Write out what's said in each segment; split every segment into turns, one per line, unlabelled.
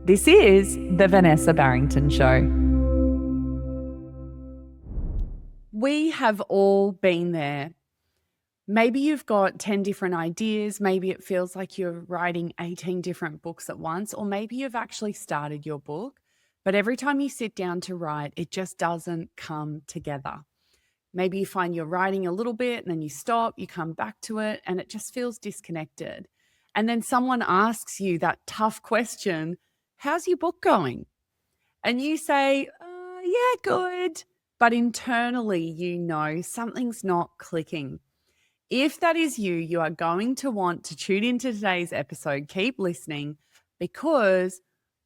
This is the Vanessa Barrington Show. We have all been there. Maybe you've got 10 different ideas. Maybe it feels like you're writing 18 different books at once, or maybe you've actually started your book, but every time you sit down to write, it just doesn't come together. Maybe you find you're writing a little bit and then you stop, you come back to it, and it just feels disconnected. And then someone asks you that tough question, how's your book going? And you say, yeah, good. But internally, you know something's not clicking. If that is you, you are going to want to tune into today's episode. Keep listening because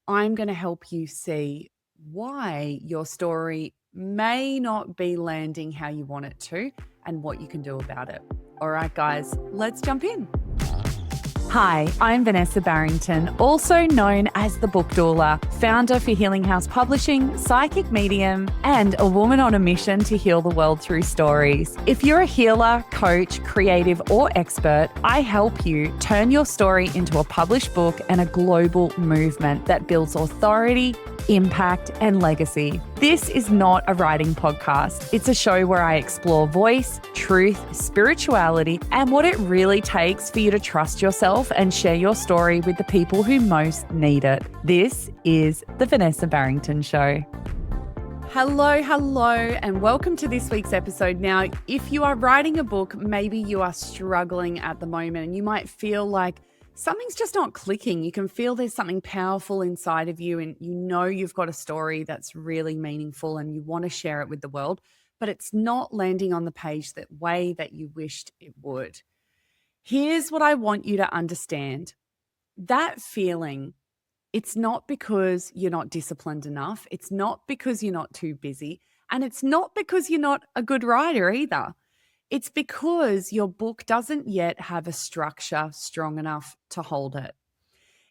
I'm going to help you see why your story may not be landing how you want it to and what you can do about it. All right, guys, let's jump in. Hi, I'm Vanessa Barrington, also known as the Book Doula, founder for Healing House Publishing, psychic medium, and a woman on a mission to heal the world through stories. If you're a healer, coach, creative, or expert, I help you turn your story into a published book and a global movement that builds authority, impact, and legacy. This is not a writing podcast. It's a show where I explore voice, truth, spirituality, and what it really takes for you to trust yourself and share your story with the people who most need it. This is the Vanessa Barrington Show. Hello, and welcome to this week's episode. Now, if you are writing a book, maybe you are struggling at the moment and you might feel like something's just not clicking. You can feel there's something powerful inside of you and you know you've got a story that's really meaningful and you want to share it with the world, but it's not landing on the page that way that you wished it would. Here's what I want you to understand. That feeling, it's not because you're not disciplined enough. It's not because you're not too busy. And it's not because you're not a good writer either. It's because your book doesn't yet have a structure strong enough to hold it.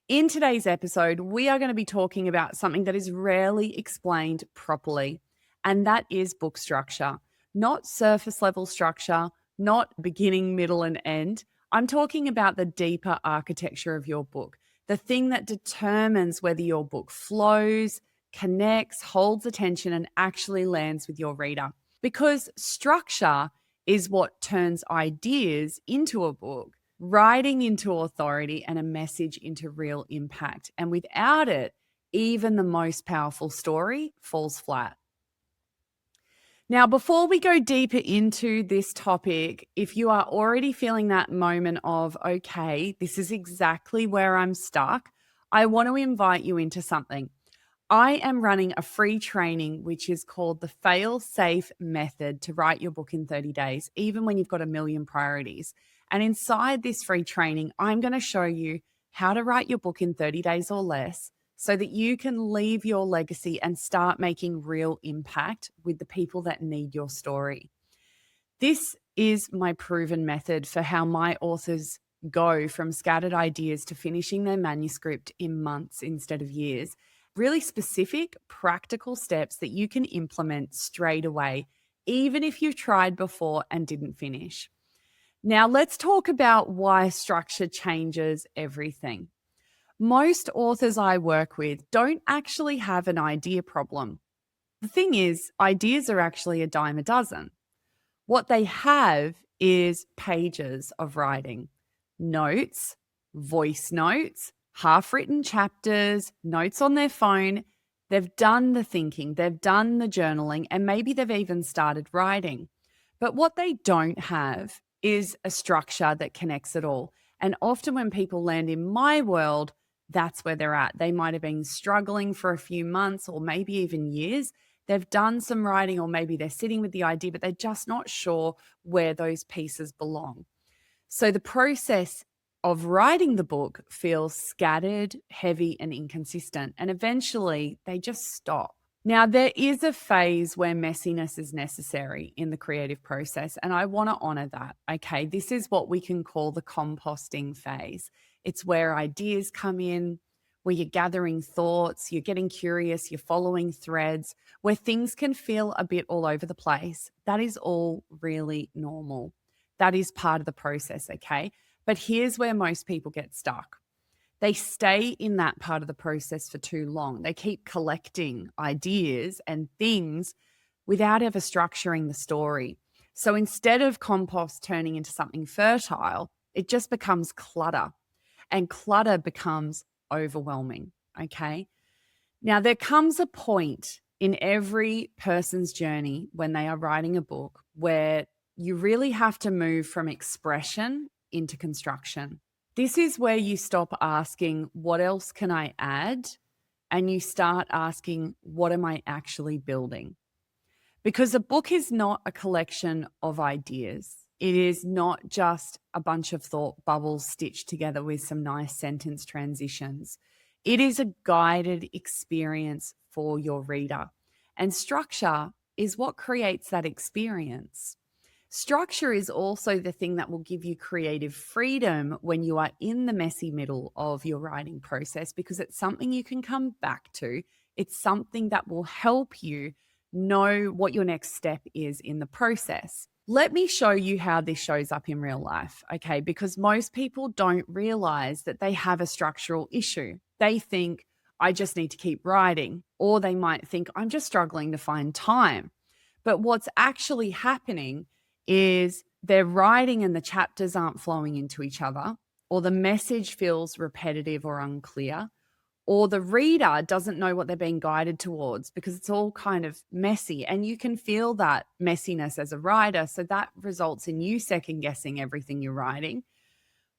In today's episode, we are going to be talking about something that is rarely explained properly, and that is book structure. Not surface level structure, not beginning, middle, and end. I'm talking about the deeper architecture of your book, the thing that determines whether your book flows, connects, holds attention, and actually lands with your reader. Because structure is what turns ideas into a book, writing into authority, and a message into real impact. And without it, even the most powerful story falls flat. Now, before we go deeper into this topic, if you are already feeling that moment of, okay, this is exactly where I'm stuck, I want to invite you into something. I am running a free training, which is called the Fail-Safe Method to write your book in 30 days, even when you've got a million priorities. And inside this free training, I'm going to show you how to write your book in 30 days or less so that you can leave your legacy and start making real impact with the people that need your story. This is my proven method for how my authors go from scattered ideas to finishing their manuscript in months instead of years. Really specific, practical steps that you can implement straight away, even if you've tried before and didn't finish. Now, let's talk about why structure changes everything. Most authors I work with don't actually have an idea problem. The thing is, ideas are actually a dime a dozen. What they have is pages of writing, notes, voice notes, half-written chapters, notes on their phone. They've done the thinking, they've done the journaling, and maybe they've even started writing. But what they don't have is a structure that connects it all. And often when people land in my world, that's where they're at. They might have been struggling for a few months or maybe even years. They've done some writing or maybe they're sitting with the idea, but they're just not sure where those pieces belong. So the process of writing the book feels scattered, heavy, and inconsistent. And eventually they just stop. Now, there is a phase where messiness is necessary in the creative process, and I want to honor that. Okay, this is what we can call the composting phase. It's where ideas come in, where you're gathering thoughts, you're getting curious, you're following threads, where things can feel a bit all over the place. That is all really normal. That is part of the process, okay? But here's where most people get stuck. they stay in that part of the process for too long. They keep collecting ideas and things without ever structuring the story. So instead of compost turning into something fertile, it just becomes clutter, and clutter becomes overwhelming. Okay. Now, there comes a point in every person's journey when they are writing a book where you really have to move from expression into construction. This is where you stop asking, what else can I add? And you start asking, what am I actually building? Because a book is not a collection of ideas. It is not just a bunch of thought bubbles stitched together with some nice sentence transitions. It is a guided experience for your reader. And structure is what creates that experience. Structure is also the thing that will give you creative freedom when you are in the messy middle of your writing process, because it's something you can come back to. It's something that will help you know what your next step is in the process. Let me show you how this shows up in real life, okay? Because most people don't realize that they have a structural issue. They think, I just need to keep writing, or they might think, I'm just struggling to find time. But what's actually happening is they're writing and the chapters aren't flowing into each other, or the message feels repetitive or unclear, or the reader doesn't know what they're being guided towards because it's all kind of messy. And you can feel that messiness as a writer. So that results in you second guessing everything you're writing.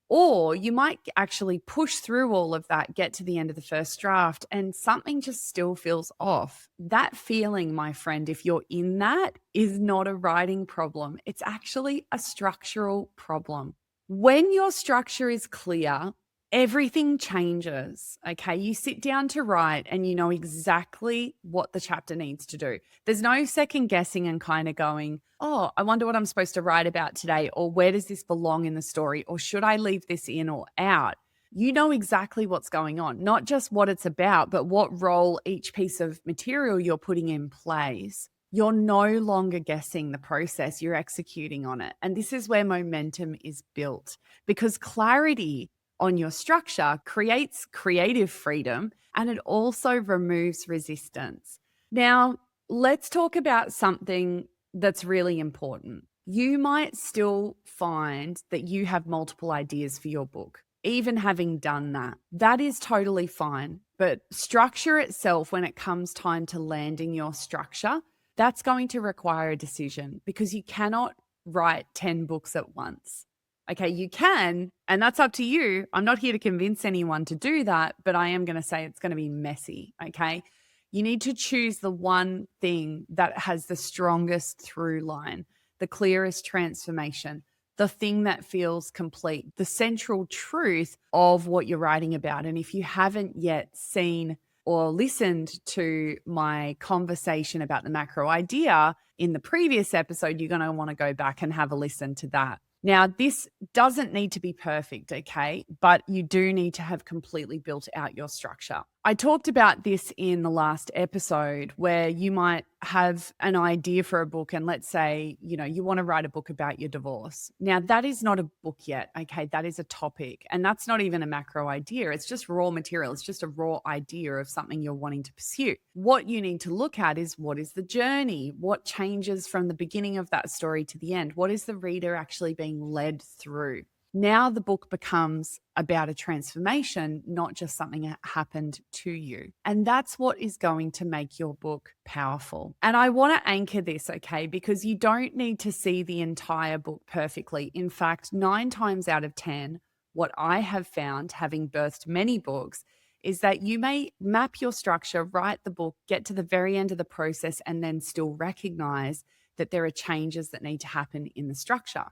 Or you might actually push through all of that, get to the end of the first draft, and something just still feels off. That feeling, my friend, if you're in that, is not a writing problem. It's actually a structural problem. When your structure is clear, everything changes, okay? You sit down to write and you know exactly what the chapter needs to do. There's no second guessing and kind of going, oh, I wonder what I'm supposed to write about today, or where does this belong in the story, or should I leave this in or out? You know exactly what's going on, not just what it's about, but what role each piece of material you're putting in plays. You're no longer guessing the process, you're executing on it. And this is where momentum is built, because clarity on your structure creates creative freedom, and it also removes resistance. Now, let's talk about something that's really important. You might still find that you have multiple ideas for your book, even having done that. That is totally fine. But structure itself, when it comes time to landing your structure, that's going to require a decision, because you cannot write 10 books at once. Okay, you can, and that's up to you. I'm not here to convince anyone to do that, but I am going to say it's going to be messy, okay? You need to choose the one thing that has the strongest through line, the clearest transformation, the thing that feels complete, the central truth of what you're writing about. And if you haven't yet seen or listened to my conversation about the macro idea in the previous episode, you're going to want to go back and have a listen to that. Now, this doesn't need to be perfect, okay? But you do need to have completely built out your structure. I talked about this in the last episode, where you might have an idea for a book, and let's say, you want to write a book about your divorce. Now, that is not a book yet, okay? That is a topic, and that's not even a macro idea. It's just raw material. It's just a raw idea of something you're wanting to pursue. What you need to look at is, what is the journey? What changes from the beginning of that story to the end? What is the reader actually being led through? Now the book becomes about a transformation, not just something that happened to you. And that's what is going to make your book powerful. And I want to anchor this, okay, because you don't need to see the entire book perfectly. In fact, 9 times out of 10, what I have found, having birthed many books, is that you may map your structure, write the book, get to the very end of the process, and then still recognize that there are changes that need to happen in the structure.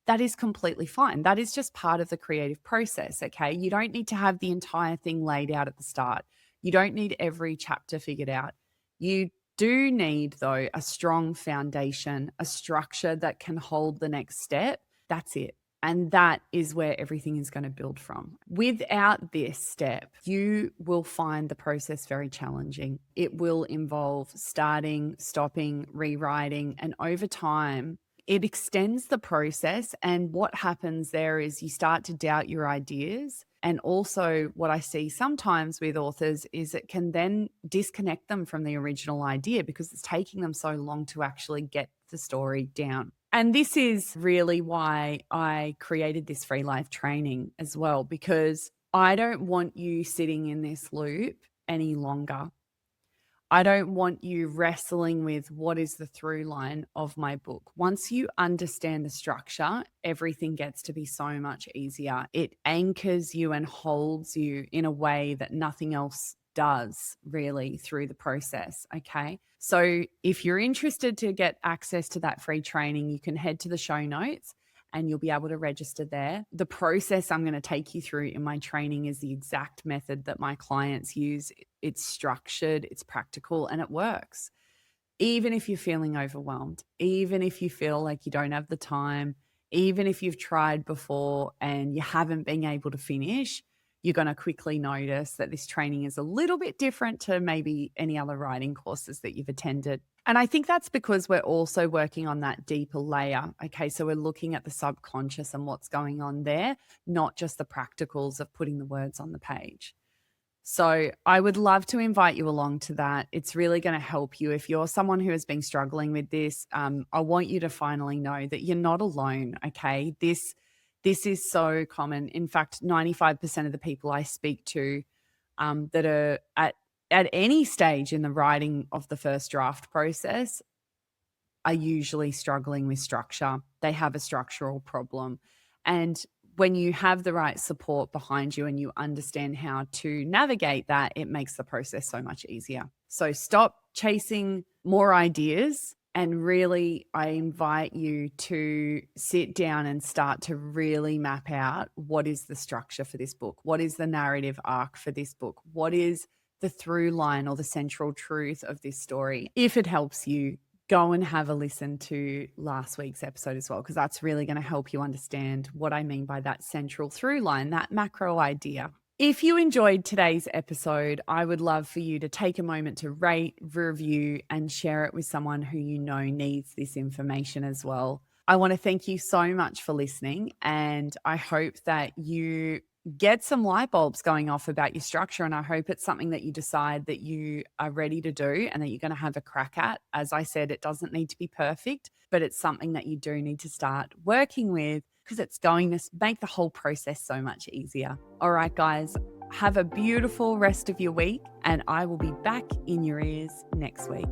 That is completely fine. That is just part of the creative process, okay? You don't need to have the entire thing laid out at the start. You don't need every chapter figured out. You do need, though, a strong foundation, a structure that can hold the next step. That's it. And that is where everything is going to build from. Without this step, you will find the process very challenging. It will involve starting, stopping, rewriting, and over time, it extends the process. And what happens there is you start to doubt your ideas, And also, what I see sometimes with authors is it can then disconnect them from the original idea because it's taking them so long to actually get the story down. And this is really why I created this free life training as well, because I don't want you sitting in this loop any longer. I don't want you wrestling with what is the through line of my book. Once you understand the structure, everything gets to be so much easier. It anchors you and holds you in a way that nothing else does really through the process. Okay. So if you're interested to get access to that free training, you can head to the show notes and you'll be able to register there. The process I'm going to take you through in my training is the exact method that my clients use. It's structured, it's practical, and it works. Even if you're feeling overwhelmed, even if you feel like you don't have the time, even if you've tried before and you haven't been able to finish, you're going to quickly notice that this training is a little bit different to maybe any other writing courses that you've attended. And I think that's because we're also working on that deeper layer. Okay, so we're looking at the subconscious and what's going on there, not just the practicals of putting the words on the page. So I would love to invite you along to that. It's really going to help you. If you're someone who has been struggling with this, I want you to finally know that you're not alone, okay? This is so common. In fact, 95% of the people I speak to that are at any stage in the writing of the first draft process are usually struggling with structure. They have a structural problem. And when you have the right support behind you and you understand how to navigate that, it makes the process so much easier. So stop chasing more ideas. And really, I invite you to sit down and start to really map out what is the structure for this book? What is the narrative arc for this book? What is the through line or the central truth of this story? If it helps you, go and have a listen to last week's episode as well, because that's really going to help you understand what I mean by that central through line, that macro idea. If you enjoyed today's episode, I would love for you to take a moment to rate, review, and share it with someone who you know needs this information as well. I want to thank you so much for listening, and I hope that you get some light bulbs going off about your structure, and I hope it's something that you decide that you are ready to do and that you're going to have a crack at. As I said, it doesn't need to be perfect, but it's something that you do need to start working with because it's going to make the whole process so much easier. All right, guys, have a beautiful rest of your week, and I will be back in your ears next week.